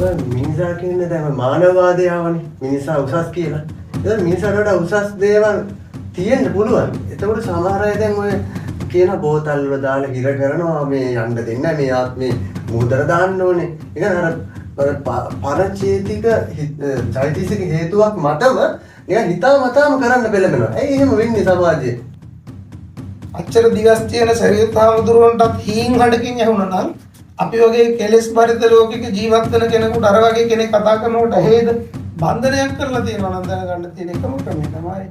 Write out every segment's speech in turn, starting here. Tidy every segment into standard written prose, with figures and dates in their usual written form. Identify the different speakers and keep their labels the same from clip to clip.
Speaker 1: මිනිසා කියන්නේ දැන් මානවවාදය ආවනේ. මිනිසා උසස් කියලා. ඒක මිනිසාට වඩා උසස් දේවල් තියෙන්න පුළුවන්. එතකොට සමහර අය දැන් ඔය කියන බෝතල් වල දාලා හිර කරනවා මේ යන්න දෙන්නේ නැහැ මේ ආත්මේ මුහුදට දාන්න ඕනේ. ඒක අර පරචේතික චෛතසික හේතුවක් මතම නිකන් හිතාමතාම කරන්න පෙළඹෙනවා. ඇයි එහෙම වෙන්නේ සමාජයේ?
Speaker 2: අච්චර දිවස් තියෙන සරියුත් හාමුදුරුවන්ටත් හීන් හඬකින් ඇහුණා නම් අපි වගේ කෙලෙස් බරිත ලෝකෙක ජීවත් වෙන කෙනෙකුට අර වගේ කෙනෙක් කතා කරනකොට හේද බන්ධනයක් කරලා තියෙනවා නම් දැනගන්න තියෙන එකම ක්‍රමය තමයි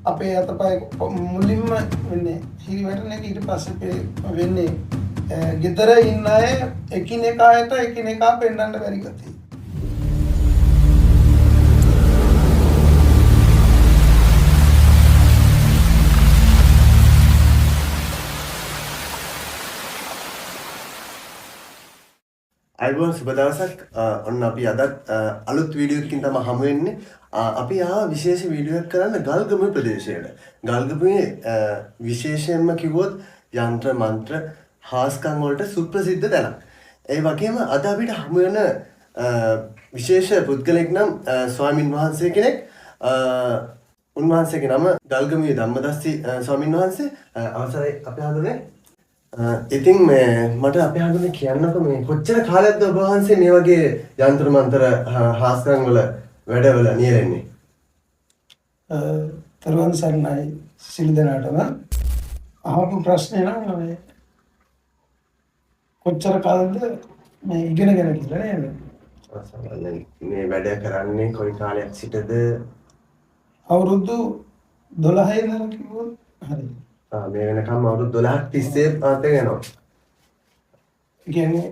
Speaker 2: අපේ අතපය මුලින්ම වෙන්නේ හිරි වැටෙන එක ඊට පස්සේ වෙන්නේ ගෙදර ඉන්න අය එකිනෙකාට එකිනෙකා පෙන්වන්න බැරි ගතිය.
Speaker 1: අයිබෝන් සුබ දවසක්. ඔන්න අපි අදත් අලුත් වීඩියෝ එකකින් තමයි හමු වෙන්නේ. අපි විශේෂ වීඩියෝ එකක් කරන්න ගල්ගම ප්‍රදේශයට. ගල්ගමේ විශේෂයෙන්ම කිව්වොත් යන්ත්‍ර මන්ත්‍ර හාස්කම් වලට සුප්‍රසිද්ධ තැනක්. ඒ වගේම අද අපිට හමු වෙන විශේෂ පුද්ගලෙක් නම් ස්වාමින් වහන්සේ කෙනෙක්. උන්වහන්සේගේ නම ගල්ගමේ ධම්මදස්සි ස්වාමින් වහන්සේ. අවසරයි අපේ හඳුනේ. ඉතින් මට අපේ හඳුනේ කියන්නකෝ මේ කොච්චර කාලයක්ද ඔබ වහන්සේ මේ වගේ යන්ත්‍ර මන්ත්‍ර හාස්කම් වල වැඩවල නියැලෙන්නේ?
Speaker 2: තරුවන් සරණයි සිල් දෙනාටම අහපු ප්‍රශ්නේ නම් කොච්චර කාලෙද මේ ඉගෙනගෙන කියලා නේද?
Speaker 1: මේ වැඩ කරන්නේ කොයි කාලයක් සිටද?
Speaker 2: අවුරුදු 12 ඉඳන් කිව්වොත් හරියි.
Speaker 1: මේ වෙනකම් අවුරුදු 12ක් තිස්සේ පාතේ යනවා.
Speaker 2: කියන්නේ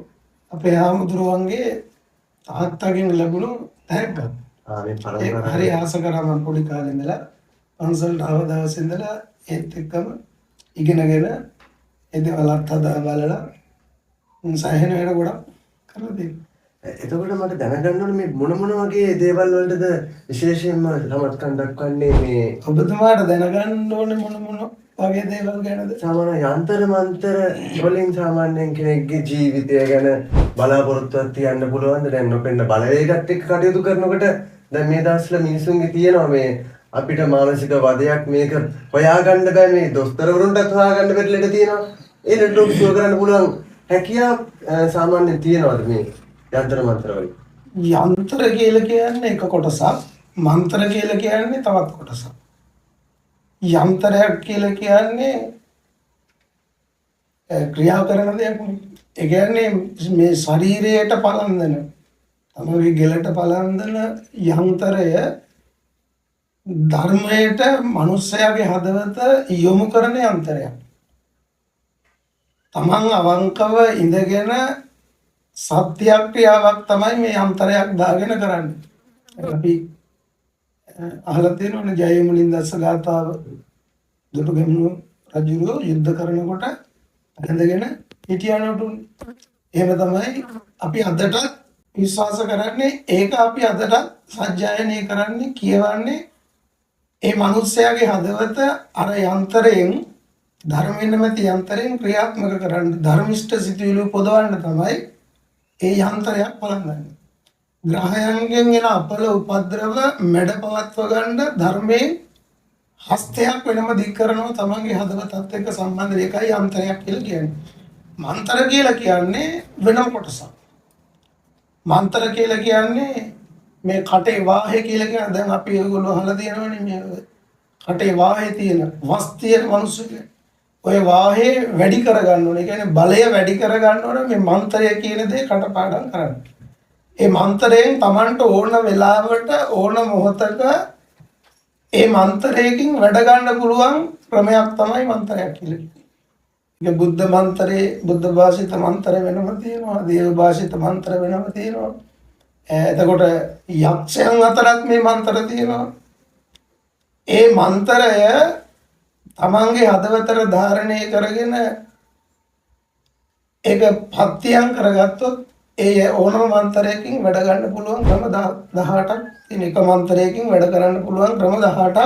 Speaker 2: අපේ හාමුදුරුවන්ගේ තාත්තගෙන් ලැබුණු තෑග්ගක්.
Speaker 1: මේ පරම්පරාව
Speaker 2: හරි ආස කරා මම පොඩි කාලේ ඉඳලා පන්සලට ආව දවසේ ඉඳලා ඒත් එක්කම ඉගෙනගෙන ඒ දේවල් අත්හදා බලලා සායන වැඩ ගොඩක් කරලා තියෙනවා.
Speaker 1: එතකොට මට දැනගන්න ඕනේ මේ මොන වගේ දේවල් වලටද විශේෂයෙන්ම සමත්කම් දක්වන්නේ මේ
Speaker 2: ඔබතුමාට දැනගන්න ඕනේ මොන වගේ දේවල් ගැනද?
Speaker 1: සාමාන්‍ය යන්ත්‍ර මන්ත්‍ර වලින් සාමාන්‍යයෙන් කෙනෙක්ගේ ජීවිතය ගැන බලාපොරොත්තුවක් තියන්න පුළුවන්ද? දැන් නොපෙන්න බලවේගත් එක්ක කටයුතු කරනකොට දැන් මේ දවස්වල මිනිසුන්ගේ තියෙනවා මේ අපිට මානසික වදයක් මේක හොයාගන්න බෑ මේ දොස්තරවරුන්ටත් හොයාගන්න බැරි ලෙඩ තියෙනවා. ඒ ලෙඩ ඔබ සුව කරන්න පුළුවන් හැකියාව සාමාන්‍යයෙන් තියෙනවද මේ යන්ත්‍ර මන්ත්‍ර වලින්?
Speaker 2: යන්ත්‍ර කියලා කියන්නේ එක කොටසක්, මන්ත්‍ර කියලා කියන්නේ තවත් කොටසක්. යන්ත්‍රයක් කියලා කියන්නේ ක්‍රියා කරන දෙයක් නෙවෙයි. ඒ කියන්නේ මේ ශරීරයට පලන්දන තමයි ගෙලට පලන්දන යන්ත්‍රය ධර්මයට මනුස්සයාගේ හදවත යොමු කරන යන්ත්‍රයක්. තමන් අවංකව ඉඳගෙන සත්‍ය ක්‍රියාවක් තමයි මේ යන්ත්‍රයක් දාගෙන කරන්නේ. අපි අහලා තියෙනවනේ ජයමුලින් දස ගාථාව දුටුගැමුණු රජුගේ යුද්ධ කරනකොට ඇඳගෙන හිටියනටුනේ. එහෙම තමයි අපි අදට විශ්වාස කරන්නේ. ඒක අපි අදට සජ්ජායනය කරන්නේ කියවන්නේ ඒ මිනිස්යාගේ හදවත අර යන්ත්‍රයෙන් ධර්මයෙන් නැති යන්ත්‍රයෙන් ක්‍රියාත්මක කරන්න ධර්මිෂ්ඨ සිතුවිලි පොදවන්න තමයි ඒ යන්ත්‍රයක් බලන්නේ. ග්‍රහයන්ගෙන් එන අපල උපද්‍රව මැඩ පවත්ව ගන්න ධර්මයෙන් හස්තයක් වෙනම දික් කරනවා තමන්ගේ හදවතත් එක්ක සම්බන්ධ එකයි යන්ත්‍රයක් කියලා කියන්නේ. මන්ත්‍ර කියලා කියන්නේ වෙනම කොටසක්. මන්ත්‍ර කියලා කියන්නේ මේ කටේ වාහේ කියලා කියන දැන් අපි ඒගොල්ලෝ අහලා තියෙනවනේ මේ කටේ වාහේ තියෙන වස්තිය මිනිස්සුගේ ඔය වාහේ වැඩි කරගන්න ඕනේ. ඒ කියන්නේ බලය වැඩි කරගන්න ඕනේ මේ මන්ත්‍රය කියන දේ කටපාඩම් කරන්න. ඒ මන්ත්‍රයෙන් Tamanට ඕන වෙලාවට ඕන මොහොතක ඒ මන්ත්‍රයකින් වැඩ ගන්න පුළුවන් ක්‍රමයක් තමයි මන්ත්‍රයක් කියලා කියන්නේ. ඒක බුද්ධ මන්ත්‍රේ බුද්ධ භාෂිත මන්ත්‍ර වෙනම තියෙනවා, දේව භාෂිත මන්ත්‍ර වෙනම තියෙනවා. එතකොට යක්ෂයන් අතරත් මේ මන්ත්‍ර තියෙනවා. ඒ මන්ත්‍රය තමන්ගේ හදවතට ධාරණය කරගෙන ඒක පත්‍යයන් කරගත්තොත් ඒ ඕනම මන්ත්‍රයකින් වැඩ ගන්න පුළුවන් ක්‍රම 18ක් තියෙන. එක මන්ත්‍රයකින් වැඩ කරන්න පුළුවන් ක්‍රම 18ක්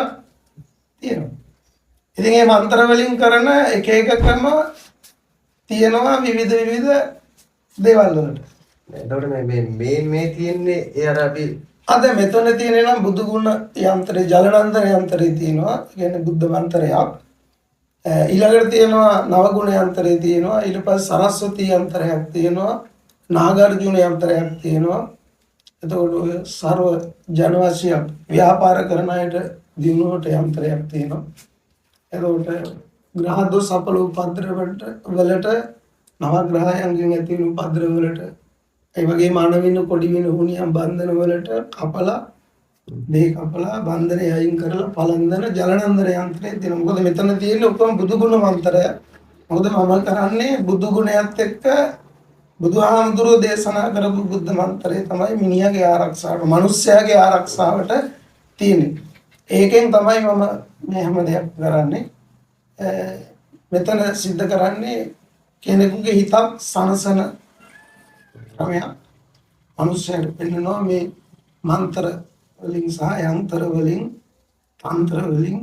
Speaker 2: තියෙනවා. ඉතින් මේ මන්ත්‍ර වලින් කරන එක එක ක්‍රම තියෙනවා විවිධ දේවල් වලට.
Speaker 1: එතකොට මේ තියෙන්නේ ඒ අර අපි
Speaker 2: අද මෙතන තියෙන නම් බුදු ගුණ යන්ත්‍රේ ජලනන්දන යන්ත්‍රේ තියෙනවා. ඒ කියන්නේ බුද්ධ මන්ත්‍රයක්. ඊළඟට තියෙනවා නව ගුණ යන්ත්‍රේ තියෙනවා. ඊට පස්සේ සරස්වති යන්ත්‍රයක් තියෙනවා. නාගාර්ජුන යන්ත්‍රයක් තියෙනවා. එතකොට ඔය සර්ව ජනවාසිය ව්‍යාපාර කරන අයට දිනුවට යන්ත්‍රයක් තියෙනවා. එතකොට ග්‍රහ දෝෂ අපල උපද්‍රව වලට නව ග්‍රහයන්ගෙන් ඇති වෙන උපද්‍රව වලට ඒ වගේම අණවින කොඩි වෙන හුනියම් බන්ධන වලට කපලා මේ කපලා බන්ධනය අයින් කරලා පලන්දන ජලනන්දන යන්ත්‍රය තියෙනවා. මොකද මෙතන තියෙන්නේ ඔක්කොම බුදු ගුණ මන්ත්‍රය. මොකද මම කරන්නේ බුදු ගුණයත් එක්ක බුදුහාමුදුරුවෝ දේශනා කරපු බුද්ධ මන්ත්‍රය තමයි මිනිහාගේ ආරක්ෂාවට, මිනිස්යාගේ ආරක්ෂාවට තියෙන්නේ. ඒකෙන් තමයි මම මේ හැම දෙයක් කරන්නේ. මෙතන සිද්ධ කරන්නේ කෙනෙකුගේ හිතක් සනසන ක්‍රමයක්. මිනිස්යාට පෙන්නනවා මේ මන්ත්‍ර වලින් සහ යන්ත්‍ර වලින්, තන්ත්‍ර වලින්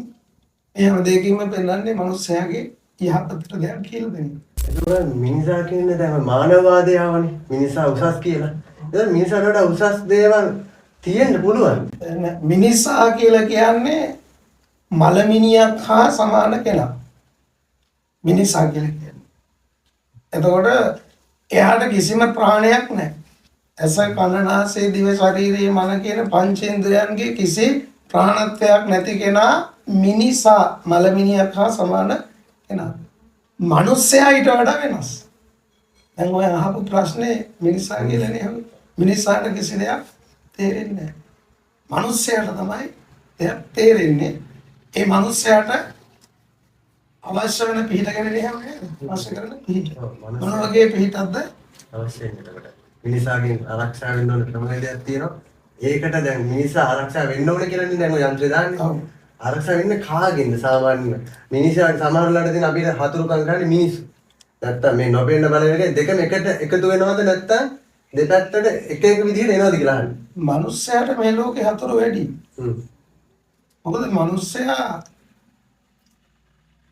Speaker 2: එහෙම දෙයකින්ම පෙන්නන්නේ මිනිස්යාගේ යහපතට දෙයක් කියලා දෙන්නේ.
Speaker 1: එතකොට මිනිසා කියන්නේ දැන් මානවවාදය ආවනේ. මිනිසා උසස් කියලා. එතකොට මිනිසාට වඩා උසස් දේවල් තියෙන්න පුළුවන්.
Speaker 2: මිනිසා කියලා කියන්නේ මලමිනියක් හා සමාන කෙනා. මිනිසා කියලා කියන්නේ. එතකොට එයාට කිසිම ප්‍රාණයක් නැහැ. ඇස කන නාසය දිව ශරීරය මන කියන පංචේන්ද්‍රයන්ගේ කිසි ප්‍රාණත්වයක් නැති කෙනා මිනිසා, මලමිනියක් හා සමාන කෙනා. මනුස්සයා ඊට වඩා වෙනස්. දැන් ඔය අහපු ප්‍රශ්නේ මිනිසා කියලානේ අහුවේ. මිනිසාට කිසි දෙයක් තේරෙන්නේ නැහැ. මනුස්සයාට තමයි දෙයක් තේරෙන්නේ. ඒ මනුස්සයාට අවශ්‍ය වෙන පිහිට ගැන නේද? අවශ්‍ය කරන පිහිට. මොන වගේ පිහිටක්ද
Speaker 1: අවශ්‍ය වෙන්නේ එතකොට? මිනිසාගෙන් ආරක්ෂා වෙන්න ඕන ක්‍රමවේදයක් තියෙනවා. ඒකට දැන් මිනිසා ආරක්ෂා වෙන්න ඕන කියලානේ දැන් ඔය යන්ත්‍රය දාන්නේ. ආරක්ෂා වෙන්නේ කාගෙන්ද සාමාන්‍ය? මිනිසාට සමහරවල්ලාට දෙන අපිට හතුරුකම් කරන්නේ මිනිස්සු. නැත්තම් මේ නොපෙන්න බලවේගය දෙකම එකට එකතු වෙනවද නැත්තම් දෙපැත්තට එක එක විදිහට එනවද කියලා අහන්නේ.
Speaker 2: මනුස්සයාට මේ ලෝකේ හතුරු වැඩි. මොකද මනුස්සයා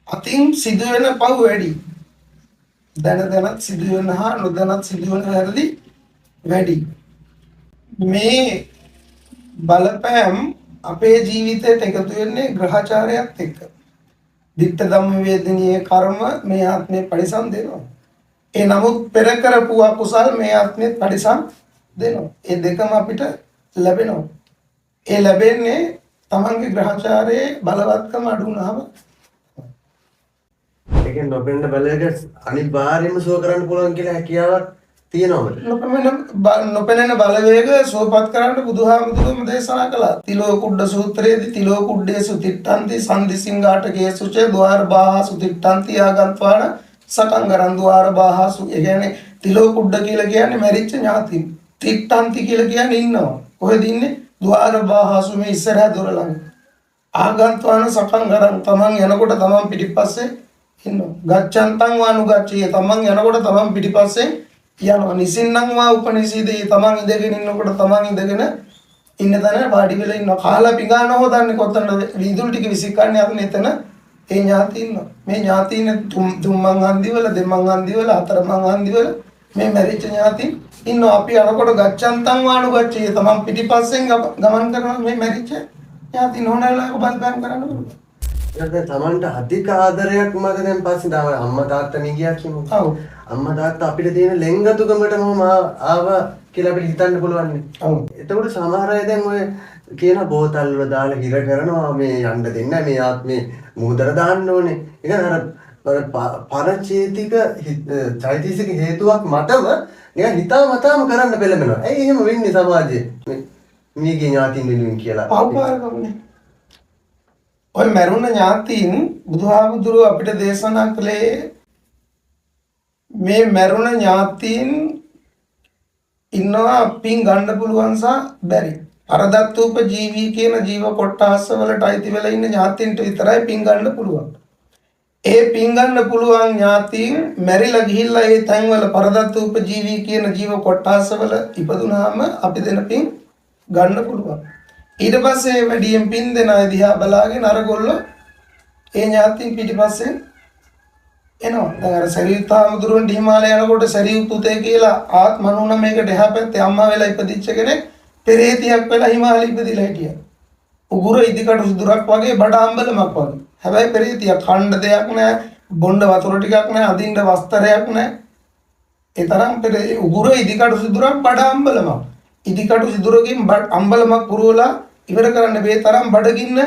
Speaker 2: අතින් සිදුවෙන පව් වැඩි. දැනත් සිදුවෙන හා නොදැනත් සිදුවෙන වැරදි වැඩි. මේ බලපෑම් අපේ ජීවිතයට එකතු වෙන්නේ ග්‍රහචාරයත් එක්ක. ditta ධම්ම වේදනීය කර්ම මේ ආත්මේ පරිසම් දෙනවා. ඒ නමුත් පෙර කරපු අකුසල් මේ ආත්මෙත් පරිසම් දෙනවා. ඒ දෙකම අපිට ලැබෙනවා. ඒ ලැබෙන්නේ තමන්ගේ ග්‍රහචාරයේ බලවත්කම අඩු වුණාම.
Speaker 1: ඒකෙන් නොපෙන්න බලයක අනිවාර්යයෙන්ම සුව කරන්න පුළුවන් කියලා හැකියාවක් තියෙනවද?
Speaker 2: නොපෙනෙන බලවේග සුවපත් කරන්න බුදුහාමුදුරුවෝ දේශනා කළා. තිලෝ කුඩ්ඩ සූත්‍රයේදී තිලෝ කුඩ්ඩේසු තිට්ඨන්ති සම්දිසින්ඝාටකේසු ච ద్వාර බාහසු තිට්ඨන්ති ආගන්්වාන සකංගරන් ద్వාර බාහසු. ඒ කියන්නේ තිලෝ කුඩ්ඩ කියලා කියන්නේ මැරිච්ච ඥාතින්. තිට්ඨන්ති කියලා කියන්නේ ඉන්නවා. කොහෙද ඉන්නේ? ద్వාර බාහසු මේ ඉස්සරහ දොර ළඟ. ආගන්්වාන සකංගරන් තමන් යනකොට තමන් පිටිපස්සේ ඉන්නවා. ගච්ඡන්තං වානුගච්ඡේ තමන් යනකොට තමන් පිටිපස්සේ යනවා. නිසින්නම් වා උපනිසීදී තමන් ඉඳගෙන ඉන්නකොට තමන් ඉඳගෙන ඉන්න තැන පාඩි වෙලා ඉන්නවා. කාලා පිඟාන හොදන්නේ කොතනද? විදුලි ටික විසිකන්නේ අර එතන ඒ ඥාති ඉන්නවා. මේ ඥාතින තුම්මන් හන්දිවල, දෙමන් හන්දිවල, හතරමන් හන්දිවල මේ මැරිච්ච ඥාති ඉන්නවා. අපි අරකොට ගච්ඡන්තං වානුගච්ඡේ තමන් පිටිපස්සෙන් ගමන් කරන මේ මැරිච්ච ඥාති නෝනලා බලපෑම් කරන්න පුළුවන්.
Speaker 1: දැන් තමන්ට අධික ආදරයක් මත දැන් පස්සේ තමයි අම්මා තාත්තා නිගියා කියමු.
Speaker 2: ඔව්.
Speaker 1: අම්මා තාත්තා අපිට තියෙන ලෙන්ගතුකමටම ආවා කියලා අපිට හිතන්න පුළුවන්.
Speaker 2: ඔව්.
Speaker 1: එතකොට සමහර අය දැන් ඔය කියන බෝතල් වල දාලා හිර කරනවා මේ යන්න දෙන්නේ නැහැ මේ ආත්මේ මූදර දාන්න ඕනේ. ඒක අර පරචේතික චෛතසික හේතුවක් මතම නිකන් හිතාමතාම කරන්න පෙළඹෙනවා. ඇයි එහෙම වෙන්නේ සමාජයේ? මේගේ ඥාතින් වෙනුවෙන් කියලා.
Speaker 2: පව්පාරකමනේ. ඔය මරුණ ඥාතීන් බුදුහාමුදුරුවෝ අපිට දේශනා කළේ මේ මරුණ ඥාතීන් ඉන්නවා පින් ගන්න පුළුවන් සහ බැරි. අරදත්තූප ජීවී කියන ජීව කොට්ටාස වලට අයිති වෙලා ඉන්න ඥාතීන්ට විතරයි පින් ගන්න පුළුවන්. ඒ පින් ගන්න පුළුවන් ඥාතීන් මැරිලා ගිහිල්ලා ඒ තැන්වල පරදත්තූප ජීවී කියන ජීව කොට්ටාස වල ඉපදුනාම අපි දෙන පින් ගන්න පුළුවන්. ඊට පස්සේ වැඩියෙන් පින් දෙන අය දිහා බලාගෙන අරගොල්ලෝ ඒ ඥාතීන් පිටිපස්සෙන් එනවා. දැන් අර සරියුත් හාමුදුරුවන්ට හිමාලය යනකොට සරියුත් පුතේ කියලා ආත්මනුන මේකට එහා පැත්තේ අම්මා වෙලා ඉපදිච්ච කෙනෙක් පෙරේතියක් වෙලා හිමාලය ඉපදිලා හිටියා. උගුර ඉදිකටු සිදුරක් වගේ බඩ අම්බලමක් වගේ. හැබැයි පෙරේතියක් කන්න දෙයක් නැහැ, බොණ්ඩ වතුර ටිකක් නැහැ, අදින්න වස්ත්‍රයක් නැහැ. ඒ තරම් උගුර ඉදිකටු සිදුරක් බඩ අම්බලමක්. ඉදිකටු සිදුරකින් අම්බලමක් පුරවලා ඉවර කරන්න බැේ තරම් බඩගින්න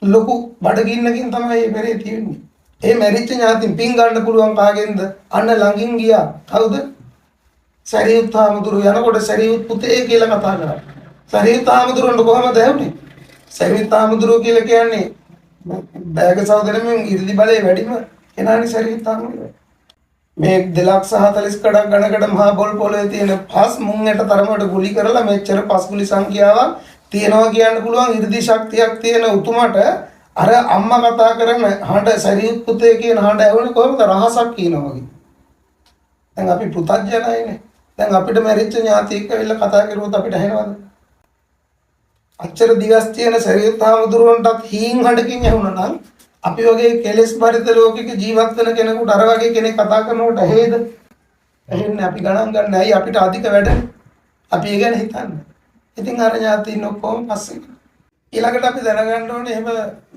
Speaker 2: ලොකු බඩගින්නකින් තමයි මේ පෙරේතිය වෙන්නේ. ඒ මැරිච්ච ඥාතින් පින් ගන්න පුළුවන් කාගෙන්ද? අන්න ළඟින් ගියා. කවුද? සරියුත් හාමුදුරුවෝ යනකොට සරියුත් පුතේ කියලා කතා කරා. සරියුත් හාමුදුරුවන්ට කොහමද ඇහුනේ? සරියුත් හාමුදුරුවෝ කියලා කියන්නේ බෑග සහෝදරෙමින් ඉර්ධි බලය වැඩිම කෙනානේ සරියුත් හාමුදුරුවෝ. මේ 240 ගණකට මහා බොල් පොළවේ තියෙන පස් මුංගට තරමට ගුලි කරලා මෙච්චර පස් ගුලි සංඛ්‍යාවක් තියනවා කියන්න පුළුවන් ඉර්ධි ශක්තියක් තියෙන උතුමට අර අම්මා කතා කරන හඬ සරියුත් පුතේ කියන හඬ ඇහුනේ කොහොමද? රහසක් කියනවා වගේ. දැන් අපි පුතඥයනේ. දැන් අපිට මැරිච්ච ඥාතියෙක් ඇවිල්ලා කතා කරුවොත් අපිට ඇහෙනවද? අච්චර දිවස් තියෙන සරියුත් හාමුදුරුවන්ටත් හීන් හඬකින් ඇහුණා නම් අපි වගේ කෙලෙස් බරිත ලෝකෙක ජීවත් වෙන කෙනෙකුට අර වගේ කෙනෙක් කතා කරනකොට ඇහෙද? ඇහෙන්නේ. අපි ගණන් ගන්න. ඇයි අපිට අධික වැඩනේ. අපි ඒ ගැන හිතන්නේ. ඉතින් අර ඥාතියින් ඔක්කොම පස්සේ ඊළඟට අපි දැනගන්න ඕනේ එහෙම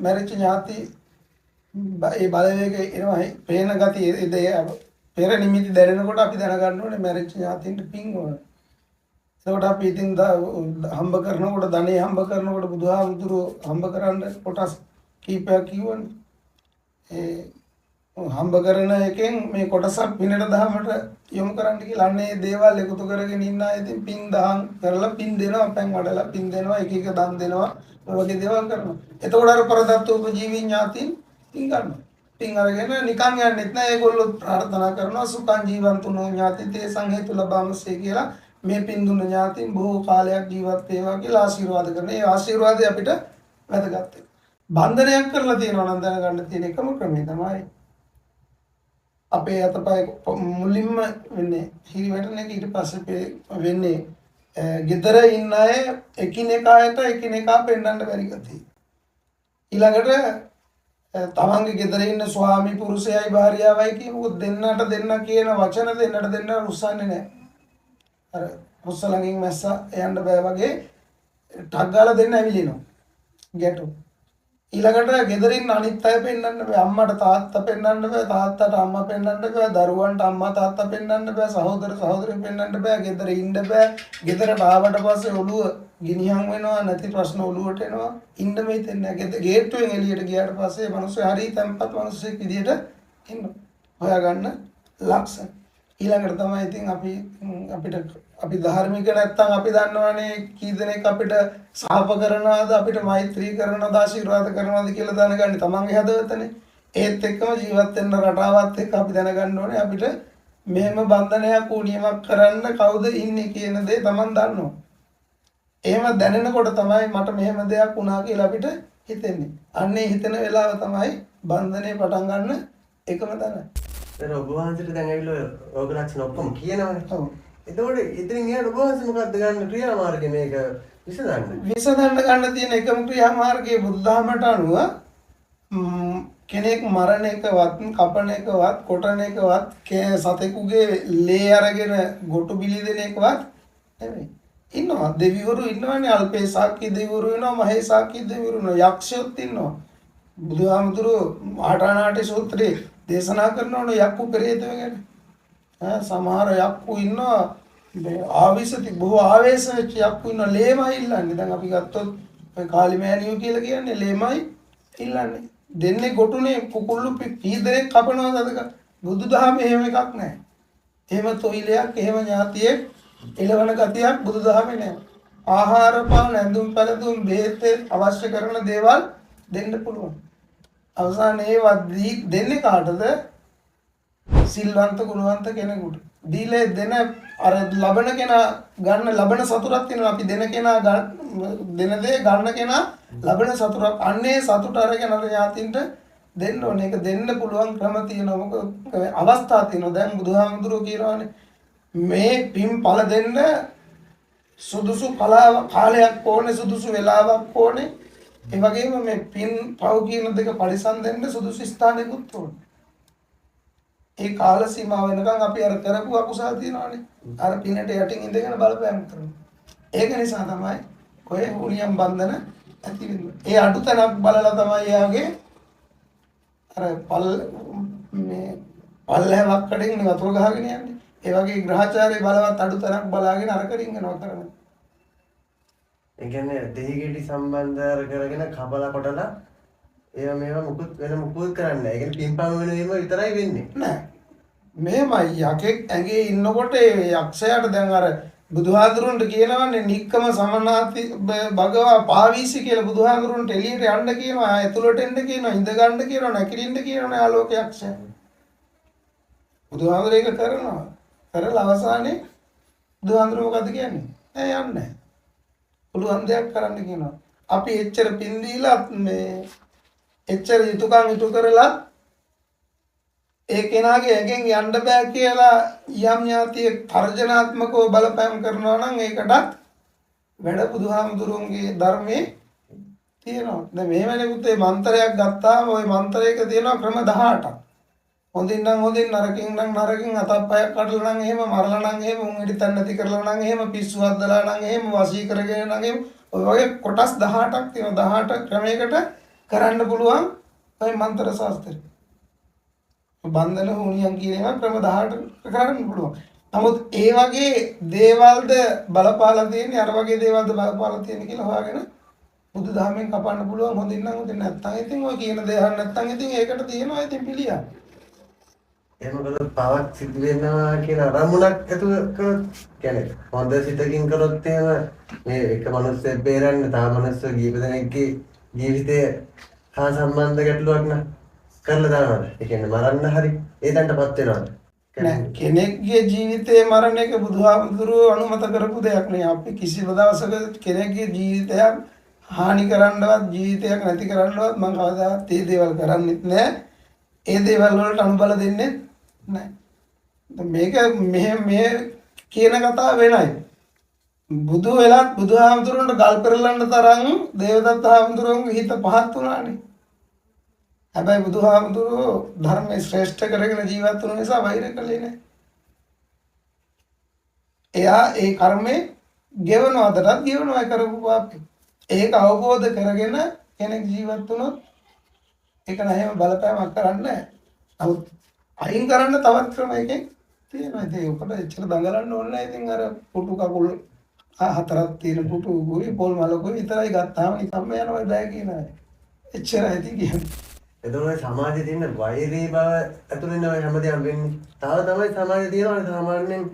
Speaker 2: මැරිච්ච ඥාති ඒ බලවේග එනවා පේන ගතිය ඒ පෙර නිමිති දැනෙනකොට අපි දැනගන්න ඕනේ මැරිච්ච ඥාතින්ට පින් ඕන. ඒකට අපි ඉතින් හම්බ කරනකොට ධනෙ හම්බ කරනකොට බුදුහාමුදුරුවෝ හම්බ කරන්න කොටස් කීපයක් කිව්වනේ. ඒ හම්බ කරන එකෙන් මේ කොටසක් පිනට දහමට යොමු කරන්න කියලා අන්නේ දේවල් එකතු කරගෙන ඉන්න අය ඉතින් පින් දහම් කරලා පින් දෙනවා, පෑන් වඩලා පින් දෙනවා, එක එක දන් දෙනවා, ඔය වගේ දේවල් කරනවා. එතකොට අර පරදත්ත උපජීවී ඥාතින් පින් ගන්නවා. පින් අරගෙන නිකන් යන්නෙත් නෑ. ඒගොල්ලෝ ප්‍රාර්ථනා කරනවා සුඛං ජීවන්තුනෝ ඥාතිතේ සංහේතු ලබාමසේ කියලා මේ පින් දුන්න ඥාතින් බොහෝ කාලයක් ජීවත් වේවා කියලා ආශිර්වාද කරන. ඒ ආශිර්වාදය අපිට වැදගත්. බන්ධනයක් කරලා තියෙනවා නම් දැනගන්න තියෙන එකම ක්‍රමය තමයි අපේ අතපය මුලින්ම වෙන්නේ හිරි වැටෙන එක. ඊට පස්සේ වෙන්නේ ගෙදර ඉන්න අය එකිනෙකාට එකිනෙකා පෙන්වන්න බැරි ගතිය. ඊළඟට තමන්ගේ ගෙදර ඉන්න ස්වාමි පුරුෂයයි භාර්යාවයි කියනකොට දෙන්නට දෙන්න කියන වචන දෙන්නට දෙන්න රුස්සන්නේ නැහැ. අර රුස්ස ළඟින් මැස්ස යන්න බෑ වගේ ටක් ගාලා දෙන්න ඇවිලිනවා. ගැටු. ඊළඟට ගෙදරින් අනිත් අය පෙන්වන්න බෑ. අම්මට තාත්තා පෙන්වන්න බෑ. තාත්තට අම්මා පෙන්වන්න බෑ. දරුවන්ට අම්මා තාත්තා පෙන්වන්න බෑ. සහෝදර සහෝදරියන් පෙන්වන්න බෑ. ගෙදර ඉන්න බෑ. ගෙදරට ආවට පස්සේ ඔළුව ගිනිහම් වෙනවා. නැති ප්‍රශ්න ඔළුවට එනවා. ඉන්න මෙතෙන් නෑ. ගේට්ටුවෙන් එළියට ගියාට පස්සේ මිනිස්සු හරි තැම්පත් මිනිස්සෙක් විදියට ඉන්නවා. හොයාගන්න ලක්ෂණ. ඊළඟට තමයි ඉතින් අපිට අපි ධාර්මික නැත්තම් අපි දන්නවනේ කී දෙනෙක් අපිට සාප කරනවාද, අපිට මෛත්‍රී කරනවාද, ආශිර්වාද කරනවාද කියලා දැනගන්නේ තමන්ගේ හදවතනේ. ඒත් එක්කම ජීවත් වෙන්න රටාවත් එක්ක අපි දැනගන්න ඕනේ අපිට මෙහෙම බන්ධනයක් නියමයක් කරන්න කවුද ඉන්නේ කියන දේ තමන් දන්නවා. එහෙම දැනෙනකොට තමයි මට මෙහෙම දෙයක් වුණා කියලා අපිට හිතෙන්නේ. අන්නේ හිතෙන වෙලාව තමයි බන්ධනේ පටන් ගන්න එකම තැන.
Speaker 1: ඒක ඔබ වහන්සේට දැන් ඇවිල්ලා ඕක ලක්ෂණ ඔක්කොම කියනවනේ. ඔව්. එතකොට ඉතින් එයාට ඔබ වහන්සේ මොකක්ද ගන්න ක්‍රියාමාර්ගය මේක විසඳන්න? විසඳන්න ගන්න තියෙන එකම ක්‍රියාමාර්ගය බුද්ධාමයට අනුව කෙනෙක් මරණ එකවත්, කපන එකවත්, කොටන එකවත්, සතෙකුගේ ලේ අරගෙන ගොටු බිලි දෙන එකවත් නෙමෙයි. ඉන්නවා දෙවිවරු ඉන්නවනේ. අල්පේ සාක්කි දෙවිවරු ඉන්නවා, මහේ සාක්කි දෙවිවරු ඉන්නවා, යක්ෂයොත් ඉන්නවා. බුදුහාමුදුරුවෝ ආටානාටි සූත්‍රයේ දේශනා කරනවනේ යක්කු පෙරේතව ගැන. සමහර යක්කු ඉන්නවා ආවිසති බොහෝ ආවේශ වෙච්ච යක්කු ඉන්නවා. ලේමයි ඉල්ලන්නේ. දැන් අපි ගත්තොත් ඔය කාලිමෑනියෝ කියලා කියන්නේ ලේමයි ඉල්ලන්නේ. දෙන්නේ ගොටුනේ කුකුල්ලු පීදරේ කපනවාද අදක? බුදුදහමේ එහෙම එකක් නැහැ. එහෙම තොইলයක්, එහෙම ඥාතියෙක් එළවන ගතියක් බුදුදහමේ නැහැ. ආහාර පාන, ඇඳුම් පැළඳුම්, බෙහෙත් අවශ්‍ය කරන දේවල් දෙන්න පුළුවන්. අවසානයේ ඒවා දෙන්නේ කාටද? සිල්වන්ත ගුණවන්ත කෙනෙකුට. දීලා දෙන අර ලබන කෙනා ගන්න ලබන සතුටක් තියෙනවා. අපි දෙන කෙනා දෙන දේ ගන්න කෙනා ලබන සතුටක්. අන්නේ සතුට අරගෙන අර ඥාතින්ට දෙන්න ඕනේ. ඒක දෙන්න පුළුවන් ක්‍රම තියෙනවා. මොකද අවස්ථා තියෙනවා. දැන් බුදුහාමුදුරුවෝ කියනවානේ මේ පින් පළ දෙන්න සුදුසු කාලයක් ඕනේ, සුදුසු වෙලාවක් ඕනේ. ඒ වගේම මේ පින් පව් කියන දෙක පරිසම් දෙන්න සුදුසු ස්ථානෙකුත් ඕනේ.
Speaker 2: ඒ කාල සීමාව වෙනකන් අපි අර කරපු අකුසල් තියනවානේ. අර පිනට යටින් ඉඳගෙන බලපෑම් කරනවා. ඒක නිසා තමයි ඔය හුනියම් බන්ධන ඇති වෙන්නේ. ඒ අඩුතනක් බලලා තමයි එයාගේ අර මේ පල්ලෙහාවක් කඩින් වතුර ගහගෙන යන්නේ. ඒ වගේ ග්‍රහචාරයේ බලවත් අඩුතනක් බලාගෙන අර කරින් යනවා කරන්නේ.
Speaker 1: ඒ කියන්නේ දෙහිගෙඩි සම්බන්ධ කරගෙන කපලා කොටලා ඒවා මේවා මුකුත් කරන්නේ නැහැ. ඒ කියන්නේ පින්පම් වෙන ඒවා විතරයි වෙන්නේ.
Speaker 2: නෑ. මේමයි යකෙක් ඇඟේ ඉන්නකොට ඒ යක්ෂයාට දැන් අර බුදුහාඳුරුන්ට කියනවනේ නික්කම සමනාති භගවා පාවීසි කියලා බුදුහාඳුරුන්ට එළියට යන්න කියනවා. ඇතුළට එන්න කියනවා. ඉඳ ගන්න කියනවා. නැගිටින්න කියනවා. ආලෝක යක්ෂයා. බුදුහාඳුර ඒක කරනවා. කරලා අවසානයේ බුදුහාඳුර මොකද කියන්නේ? නෑ යන්නේ. පුළුවන් දෙයක් කරන්න කියනවා. අපි එච්චර පින් දීලා මේ එච්චර යුතුයකම් ඉටු කරලා ඒ කෙනාගේ ඇඟෙන් යන්න බෑ කියලා යම් ඥාතිය තර්ජනාත්මකව බලපෑම් කරනවා නම් ඒකටත් වැඩ බුදුහාමුදුරුවන්ගේ ධර්මයේ තියෙනවා. දැන් මේ වෙලෙකුත් මේ මන්ත්‍රයක් ගත්තාම ওই මන්ත්‍රයක තියෙනවා ක්‍රම 18ක්. හොඳින් නම් හොඳින් නරකින් නම් නරකින් අතප්පයක් කඩලා නම් එහෙම මරලා නම් එහෙම උන් හිටතන් නැති කරලා නම් එහෙම පිස්සු හදලා නම් එහෙම වශී කරගෙන නම් එහෙම ඔය වගේ කොටස් 18ක් තියෙනවා. 18 ක්‍රමයකට කරන්න පුළුවන් ওই මන්ත්‍ර ශාස්ත්‍රය. බන්ධන හුනියම් කියන ඒවා ක්‍රම 18 කරන්න පුළුවන්. නමුත් ඒ වගේ දේවල්ද බලපාලා තියෙන්නේ අර වගේ දේවල්ද බලපාලා තියෙන්නේ කියලා හොයාගෙන බුදුදහමෙන් කපන්න පුළුවන්. හොඳින් නම් හොඳින් නැත්නම් ඉතින් ඔය කියන දේ අහන්න නැත්නම් ඉතින් ඒකට තියෙනවා ඉතින් පිළියම්.
Speaker 1: එහෙම කළොත් පවක් සිද්ධ වෙනවා කියන අරමුණක් ඇතුව කරොත් කියන්නේ හොඳ සිතකින් කරොත් එහෙම මේ එක මිනිස්සෙක් බේරන්න තව මිනිස්සු කීප දෙනෙක්ගේ ජීවිතය හා සම්බන්ධ ගැටලුවක් න කරලා දානවද? ඒ කියන්නේ මරන්න හරි ඒ දණ්ඩපත් වෙනවද?
Speaker 2: නෑ කෙනෙක්ගේ ජීවිතේ මරණ එක බුදුහාමුදුරුවෝ අනුමත කරපු දෙයක් නේ. අපි කිසිම දවසක කෙනෙක්ගේ ජීවිතයක් හානි කරන්නවත් ජීවිතයක් නැති කරන්නවත් මම කවදාවත් මේ දේවල් කරන්නෙත් නෑ. ඒ දේවල් වලට අනුබල දෙන්නේ නෑ. මේක මේ කියන කතාව වෙනයි. බුදු වෙලත් බුදුහාමුදුරන්ට ගල් පෙරලන්න තරම් දේවදත්ත හාමුදුරුවන්ගේ හිත පහත් වුණානේ. හැබැයි බුදුහාමුදුරුවෝ ධර්මයේ ශ්‍රේෂ්ඨ කරගෙන ජීවත් වුණ නිසා වෛර කළේ නෑ. එයා ඒ කර්මේ ගෙවනවා අදටත් ගෙවනවා කරපු පාපේ. ඒක අවබෝධ කරගෙන කෙනෙක් ජීවත් වුණොත් ඒක නැහැම බලපෑමක් කරන්නේ නැහැ. නමුත් අයින් කරන්න තවත් ක්‍රමයකින් තියෙනවා. ඉතින් උකට එච්චර දඟලන්න ඕනේ නැහැ. ඉතින් අර පුටු කකුල් හතරක් තියෙන පුටු ගුයි පොල් මලකුයි විතරයි ගත්තාම නිකම්ම යනවා බෑ කියන අය. එච්චරයි ඉතින් කියන්නේ.
Speaker 1: එතකොට සමාජයේ තියෙන වෛරී බව ඇතුළේ ඔය හැමදේම වෙන්නේ. තව තමයි සමාජයේ තියෙනවා සාමාන්‍යයෙන්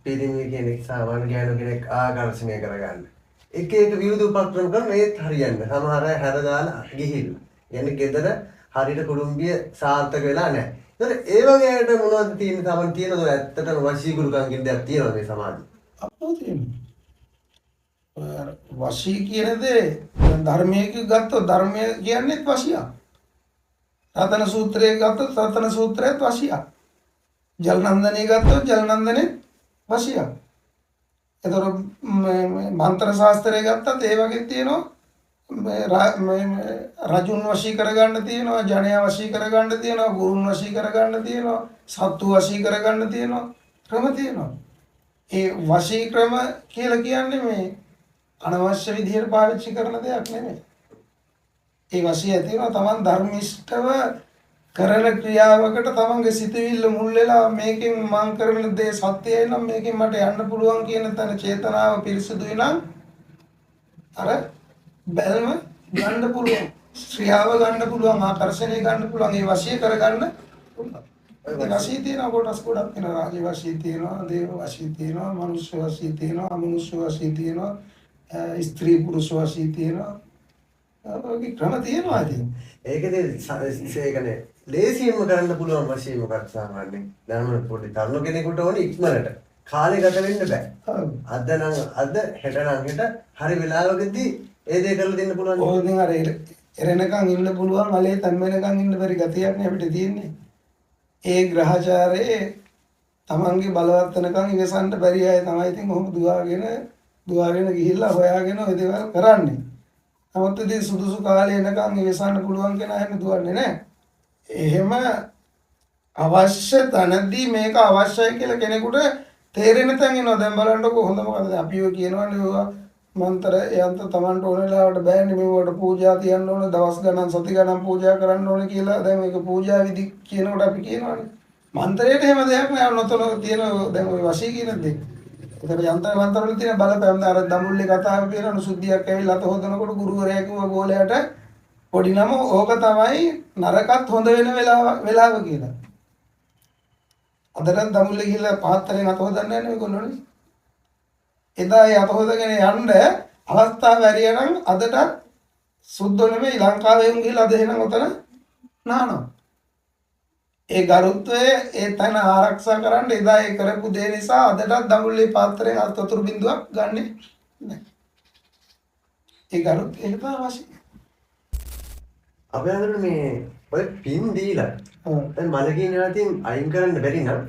Speaker 1: පිළිමි කෙනෙක් සාමාන්‍ය ගෑනු කෙනෙක් ආකර්ෂණය කරගන්න. එක විවිධ උපක්‍රම කරන ඒත් හරියන්නේ. සමහර අය හැර දාලා ගිහිල්ලා. යන්නේ ගෙදර හරියට කුඩුම්බිය සාර්ථක වෙලා නැහැ. ඒතර ඒ වගේ අයට මොනවද තියෙන්නේ? සමන් තියෙනද ඔය ඇත්තටම වශී ගුරුකම් දෙයක් තියෙනවද මේ සමාජයේ?
Speaker 2: අපෝ තියෙනවා. වශී කියන දේ ධර්මයේ ගත්තොත් ධර්මය කියන්නේ වශියක්. රතන සූත්‍රයේ ගත්තොත් රතන සූත්‍රයත් වශියක්. ජලනන්දනේ ගත්තොත් ජලනන්දනේ වශියක්. එතකොට මන්ත්‍ර ශාස්ත්‍රය ගත්තත් ඒ වගේ තියෙනවා. රජුන් වශී කරගන්න තියෙනවා, ජනයා වශී කරගන්න තියෙනවා, ගුරුන් වශී කරගන්න තියෙනවා, සත්තු වශී කරගන්න තියෙනවා, ක්‍රම තියෙනවා. ඒ වශී ක්‍රම කියලා කියන්නේ මේ අනවශ්‍ය විදිහට පාවිච්චි කරන දෙයක් නෙමෙයි. ඒ වශී ඇතිවෙනවා තමන් ධර්මිෂ්ඨව කරන ක්‍රියාවකට තමන්ගේ සිතවිල්ල මුල් වෙලා මේකෙන් මං කරන දේ සත්‍යයි නම් මේකෙන් මට යන්න පුළුවන් කියන තන චේතනාව පිරිසුදුයි නම් අර බැල්ම ගන්න පුළුවන්, ශ්‍රියාව ගන්න පුළුවන්, ආකර්ෂණය ගන්න පුළුවන්, ඒ වශී කරගන්න පුළුවන්. ඒ වශී තියෙන කොටස් ගොඩක් තියෙනවා. රාජ වශී තියෙනවා, දේව වශී තියෙනවා, මනුෂ්‍ය වශී තියෙනවා, අමනුෂ්‍ය වශී තියෙනවා, ස්ත්‍රී පුරුෂ වශී තියෙනවා. ඔයගේ ක්‍රම තියෙනවා ඉතින්.
Speaker 1: ඒකදී ඒකනේ ලේසියෙන්ම කරන්න පුළුවන් වශී මොකක්ද සාමාන්‍යයෙන්. දැන් පොඩි තරුණ කෙනෙකුට ඕනේ ඉක්මනට කාලේ ගත වෙන්න බෑ. අද නම් අද හෙට නම් හෙට හරි වෙලාවකදී ඒ දේ කරලා දෙන්න පුළුවන්.
Speaker 2: ඕක ඉතින් අර එරෙනකන් ඉන්න පුළුවන් අලේ තැන් වෙනකන් ඉන්න බැරි ගතියක් නේ අපිට තියෙන්නේ. ඒ ග්‍රහචාරයේ තමන්ගේ බලවත් වෙනකන් ඉවසන්න බැරි අය තමයි ඉතින් කොහොම දුවාගෙන ගිහිල්ලා හොයාගෙන ඔය දේවල් කරන්නේ. නමුත් ඉතින් සුදුසු කාලේ එනකන් ඉවසන්න පුළුවන් කෙනා එහෙම දුවන්නේ නැහැ. එහෙම අවශ්‍ය තැනදී මේක අවශ්‍යයි කියලා කෙනෙකුට තේරෙන තැන් එනවා. දැන් බලන්නකො හොඳ මොකද අපි ඔය කියනවනේ ඔය මන්ත්‍ර යන්ත්‍ර Tamanට ඕන වෙලාවට බෑනේ මේවට පූජා තියන්න ඕන දවස් ගණන් සති ගණන් පූජා කරන්න ඕන කියලා. දැන් මේක පූජා විදි කියනකොට අපි කියනවනේ. මන්ත්‍රයට එහෙම දෙයක් නෑ. නොතන තියෙන දැන් ඔය වශී කියන දේ. ඒතර යන්ත්‍ර මන්ත්‍ර වල තියෙන බලපෑම් අර දඹුල්ලේ කතාව කියනවනේ සුද්ධියක් ඇවිල්ලා අත හොදනකොට ගුරුවරයා කිව්වා ගෝලයාට පොඩි නම ඕක තමයි නරකත් හොඳ වෙන වෙලාව කියලා. අදටත් දඹුල්ලේ ගිහිල්ලා පාත්‍රයෙන් අත හොදන්නේ නැහැ නේ ඔයගොල්ලෝනේ. එදා ඒ අත හොදගෙන යන්න අවස්ථාව ඇරියනම් අදට සුද්ධ නෙමෙයි ලංකාවේ උන් ගිහිල්ලා අද එහෙනම් උතන නානවා. ඒ ගරුත්වය ඒ තැන ආරක්ෂා කරන්න එදා ඒ කරපු දේ නිසා අදටත් දඹුල්ලේ පාත්‍රයෙන් අත වතුර බින්දුවක් ගන්නෙ නැහැ. ඒ ගරුත්වය ඒක තමයි අවශ්‍ය.
Speaker 1: අපි හඳුනන මේ ඔය පින් දීලා දැන් මලකින් යනතින් අයින් කරන්න බැරි නම්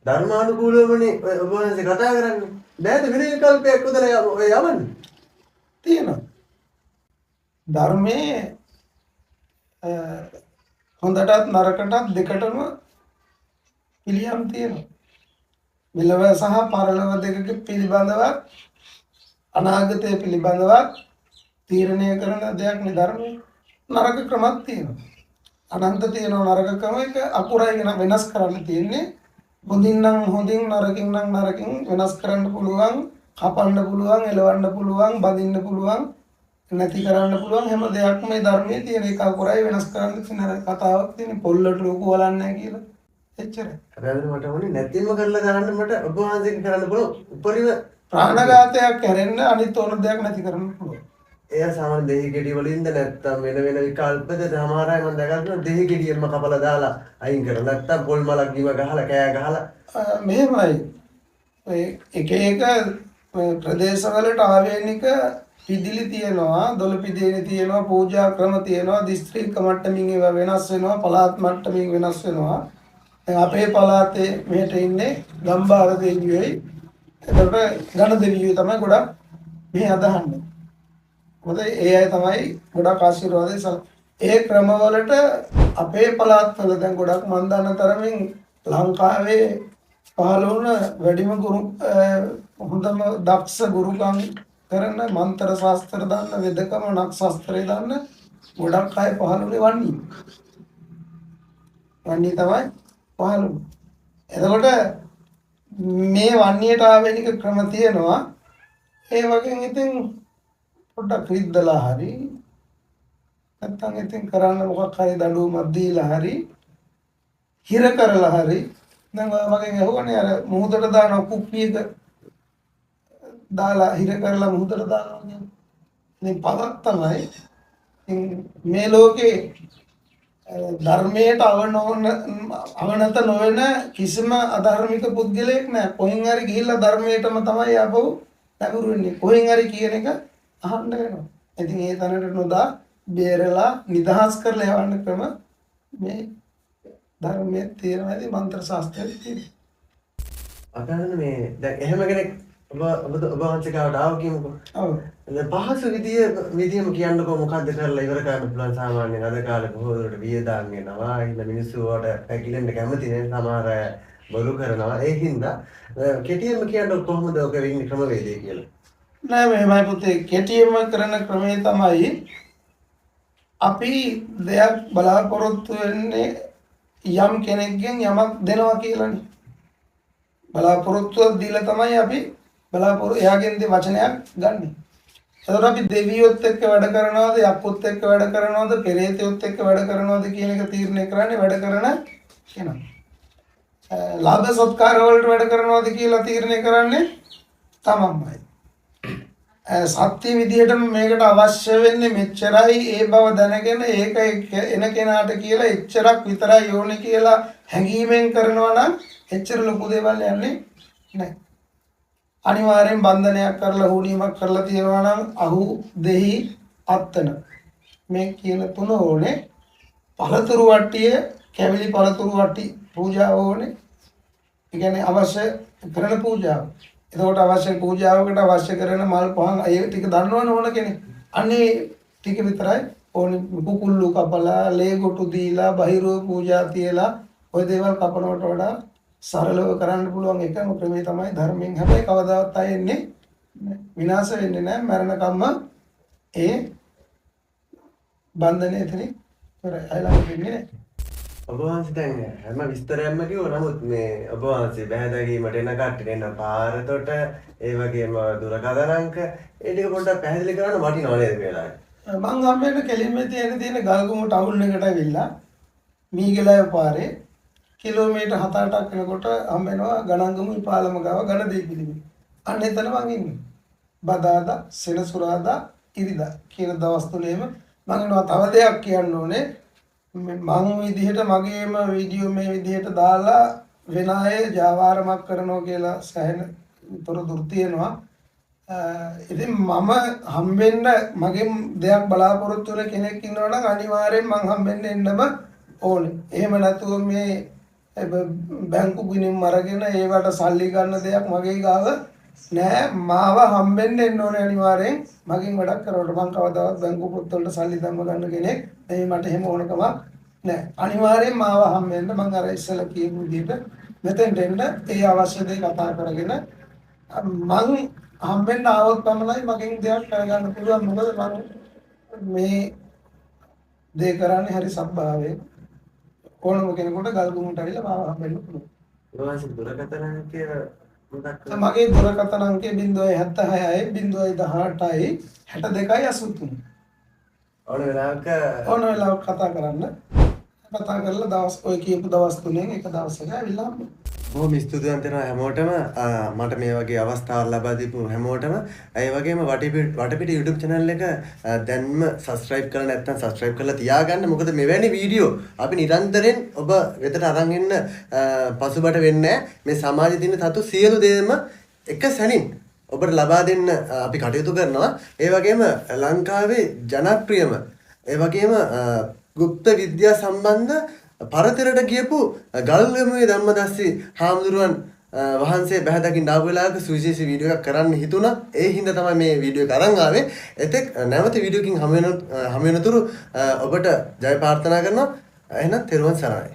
Speaker 1: ධර්මානුකූලවනේ ඔබ වහන්සේ කතා කරන්නේ. බෑද වෙන විකල්පයක් උදලා ඔය යවන්නේ
Speaker 2: තියෙනවා. ධර්මයේ හොඳටත් නරකටත් දෙකටම පිළියම් තියෙනවා. මෙලව සහ පරලොව දෙකක පිළිබඳව අනාගතය පිළිබඳව තීරණය කරන දෙයක් නේ ධර්මයේ. නරක ක්‍රමක් තියෙනවා. අනන්ත තියෙනවා නරක ක්‍රම එක අකුරයි වෙනස් කරන්න තියෙන්නේ. හොඳින් නම් හොඳින් නරකින් නම් නරකින් වෙනස් කරන්න පුළුවන්, කපන්න පුළුවන්, එලවන්න පුළුවන්, බදින්න පුළුවන්, නැති කරන්න පුළුවන් හැම දෙයක්ම මේ ධර්මයේ තියෙන එක අකුරයි වෙනස් කරන්න තියෙන කතාවක් තියෙන පොල්ලට ලෝක වලන්නේ නැහැ කියලා. එච්චරයි.
Speaker 1: හැබැයි මට ඕනේ නැතිම කරලා කරන්න මට ඔබ වහන්සේක කරන්න පුළුවන්. උපරිම
Speaker 2: ප්‍රාණඝාතයක් කරන්න අනිත් ඕන දෙයක් නැති කරන්න පුළුවන්.
Speaker 1: එයා සාමාන්‍ය දෙහි ගෙඩි වලින්ද නැත්තම් වෙන වෙන විකල්පද සමහර අය මම දැකලා තියෙනවා දෙහි ගෙඩියෙන්ම කපලා දාලා අයින් කරලා නැත්තම් පොල් මලක් ගිව ගහලා කෑ ගහලා
Speaker 2: මෙහෙමයි. ඔය එක එක ප්‍රදේශවලට ආවේනික පිදිලි තියෙනවා, දොළ පිදීනි තියෙනවා, පූජා ක්‍රම තියෙනවා, දිස්ත්‍රික්ක මට්ටමින් ඒවා වෙනස් වෙනවා, පළාත් මට්ටමින් වෙනස් වෙනවා. දැන් අපේ පළාතේ මෙහෙට ඉන්නේ ගම්බාර දෙවියෝයි. එතකොට ඝන දෙවියෝ තමයි ගොඩක් මෙහෙ අදහන්නේ. මොකද ඒ අය තමයි ගොඩක් ආශිර්වාදේ ඒ ක්‍රමවලට අපේ පළාත්වල දැන් ගොඩක් මන් දන්න තරමින් ලංකාවේ පහළ වුණ වැඩිම ගුරු හොඳම දක්ෂ ගුරුකම් කරන මන්ත්‍ර ශාස්ත්‍ර දන්න වෙදකම නක් ශාස්ත්‍රය දන්න ගොඩක් අය පහළ වුණේ වන්නි. වන්නි තමයි පහළ වුණේ. එතකොට මේ වන්නියට ආවේනික ක්‍රම තියෙනවා. ඒ වගේ ඉතින් පොඩ්ඩක් රිද්දලා හරි නැත්නම් ඉතින් කරන්න මොකක් හරි දඬුවමක් දීලා හරි හිර කරලා හරි දැන් ඔය වගේ ගහුවනේ අර මුහුදට දාන කුප්පියක දාලා හිර කරලා මුහුදට දානවා කියන්නේ. ඉතින් පවක් තමයි. ඉතින් මේ ලෝකේ ධර්මයට අවනත නොවන කිසිම අධර්මික පුද්ගලයෙක් නැහැ. කොහෙන් හරි ගිහිල්ලා ධර්මයටම තමයි ආපහු නැඹුරු වෙන්නේ. කොහෙන් හරි කියන එක අහන්න වෙනවා. ඉතින් ඒ තැනට නොදා බේරලා නිදහස් කරලා යවන්න ක්‍රම මේ ධර්මයේ තියෙනවා. ඉතින් මන්ත්‍ර ශාස්ත්‍රයේ තියෙනවා.
Speaker 1: අපහන මේ දැන් එහෙම කෙනෙක් ඔබ වහන්සේකට ආව කියමුකෝ.
Speaker 2: ඔව්.
Speaker 1: දැන් පහසු විදියම කියන්නකෝ මොකද්ද කරලා ඉවර කරන්න පුළුවන් සාමාන්‍යයෙන් අද කාලේ බොහෝ දුරට වියදාම් වෙනවා. ඉන්න මිනිස්සු වලට පැකිලෙන්න කැමති නේ සමහර අය බොරු කරනවා. ඒ හින්දා කෙටියෙන්ම කියන්න කොහොමද ඔක වෙන්නේ ක්‍රමවේදය කියලා.
Speaker 2: නෑ මෙහෙමයි පුතේ කෙටියෙන්ම කරන ක්‍රමය තමයි අපි දෙයක් බලාපොරොත්තු වෙන්නේ යම් කෙනෙක්ගෙන් යමක් දෙනවා කියලානේ. බලාපොරොත්තුවක් දීලා තමයි අපි එයාගෙන් වචනයක් ගන්නෙ. එතකොට අපි දෙවියොත් එක්ක වැඩ කරනවද, යක්කුත් එක්ක වැඩ කරනවද, පෙරේතයොත් එක්ක වැඩ කරනවද කියන එක තීරණය කරන්නේ වැඩ කරන කෙනා. ලාභ සත්කාර වලට වැඩ කරනවද කියලා තීරණය කරන්නේ තමන්මයි. සත්‍ය විදිහටම මේකට අවශ්‍ය වෙන්නේ මෙච්චරයි ඒ බව දැනගෙන ඒක එන කෙනාට කියලා එච්චරක් විතරයි ඕනේ කියලා හැඟීමෙන් කරනවා නම් එච්චර ලොකු දේවල් යන්නේ නැහැ. අනිවාර්යෙන් බන්ධනයක් කරලා හුනීමක් කරලා තියනවා නම් අහු දෙහි අත්තන මේ කියන තුන ඕනේ. පළතුරු වට්ටිය කැවිලි පළතුරු වට්ටි පූජාව ඕනේ. ඒ කියන්නේ අවශ්‍ය කරන පූජාව. එතකොට අවශ්‍ය පූජාවකට අවශ්‍ය කරන මල් පහන් ඒ ටික දන්නවනේ ඕන කෙනෙක්. අනේ ටික විතරයි ඕනේ. කුකුල්ලු කපලා ලේ කොටු දීලා බහිරෝ පූජා තියලා ওই දේවල් කපනවට වඩා සරලව කරන්න පුළුවන් එකම ක්‍රමය තමයි ධර්මයෙන්. හැබැයි කවදාවත් ආයේ එන්නේ විනාශ වෙන්නේ නැහැ. මරණකම්ම ඒ බන්ධනේ එතනින් ඉවරයි. අයලම වෙන්නේ නැහැ.
Speaker 1: ඔබ වහන්සේ දැන් හැම විස්තරයක්ම කිව්වා. නමුත් මේ ඔබ වහන්සේ බැහැදගීමට එන කට්ටියට එන පාරතොට ඒ වගේම දුරකථන අංක ඒ ටික පොඩ්ඩක් පැහැදිලි කරන්න වටිනවා නේද කියලා.
Speaker 2: මං හම්බෙන්න කෙලින්ම තියෙන ගල්ගුම ටවුන් එකට ඇවිල්ලා මීගලය පාරේ කිලෝමීටර් 7-8ක් යනකොට හම්බෙනවා ගණන්ගමු ඉපාලම ගාව ගණ දෙවි පිළිමය. අන්න එතන මං ඉන්නේ. බදාදා, සෙනසුරාදා, ඉරිදා කියන දවස් තුනේම මං එනවා. තව දෙයක් කියන්න ඕනේ. මං විදිහට මගේම වීඩියෝ මේ විදිහට දාලා වෙන අය ජාවාරමක් කරනවා කියලා සෑහෙන තොරතුරු තියෙනවා. ඉතින් මම හම්බෙන්න මගෙන් දෙයක් බලාපොරොත්තු වෙන කෙනෙක් ඉන්නවා නම් අනිවාර්යෙන් මං හම්බෙන්න එන්නම ඕනේ. එහෙම නැතුව මේ බැංකු ගිණුම් අරගෙන ඒවට සල්ලි ගන්න දෙයක් මගේ ගාව නෑ. මාව හම්බෙන්න එන්න ඕනේ අනිවාර්යෙන්. මගෙන් වැඩක් කරවට මං කවදාවත් බැංකු පොත් වලට සල්ලි දැම්ම ගන්න කෙනෙක් නෙමෙයි. මට එහෙම ඕනකමක් නෑ. අනිවාර්යෙන් මාව හම්බෙන්න මං අර ඉස්සෙල්ලා කියපු විදිහට මෙතෙන්ට එන්න ඒ අවශ්‍ය දේ කතා කරගෙන මං හම්බෙන්න ආවොත් පමණයි මගෙන් දෙයක් කරගන්න පුළුවන්. මොකද මම මේ දේ කරන්නේ හරි සබ්භාවයෙන්. ඕනම කෙනෙකුට ගල්ගුමුට ඇවිල්ලා මාව හම්බෙන්න පුළුවන්.
Speaker 1: ඔබ වහන්සේ දුරකථන අංකය මොකක්ද?
Speaker 2: මගේ දුරකථන අංකය 076යි 018යි 62යි 83. ඕන වෙලාවක කතා කරන්න. කතා කරලා දවස් ඔය කියපු දවස් තුනෙන් එක දවසක ඇවිල්ලා හම්බෙන්න.
Speaker 1: බොහොම ස්තුතිවන්ත වෙනවා හැමෝටම මට මේ වගේ අවස්ථාවක් ලබා දීපු හැමෝටම. ඒ වගේම වටපිට YouTube channel එක දැන්ම subscribe කරලා නැත්නම් subscribe කරලා තියාගන්න. මොකද මෙවැනි වීඩියෝ අපි නිරන්තරයෙන් ඔබ වෙතට අරන් එන්න පසුබට වෙන්නේ නැහැ. මේ සමාජයේ තියෙන තතු සියලු දේම එක සැනින් ඔබට ලබා දෙන්න අපි කටයුතු කරනවා. ඒ වගේම ලංකාවේ ජනප්‍රියම ඒ වගේම ගුප්ත විද්‍යා සම්බන්ධ පරතරට ගියපු ගල්ගමුවේ ධම්මදස්සි හාමුදුරුවන් වහන්සේ බැහැ දකින්න ආපු වෙලාවක සුවිශේෂී වීඩියෝ එකක් කරන්න හිතුණා. ඒ හින්දා තමයි මේ වීඩියෝ එක අරන් ආවේ. එතෙක් නැවත වීඩියෝ එකකින් හමු වෙනතුරු ඔබට ජය ප්‍රාර්ථනා කරනවා. එහෙනම් තෙරුවන් සරණයි.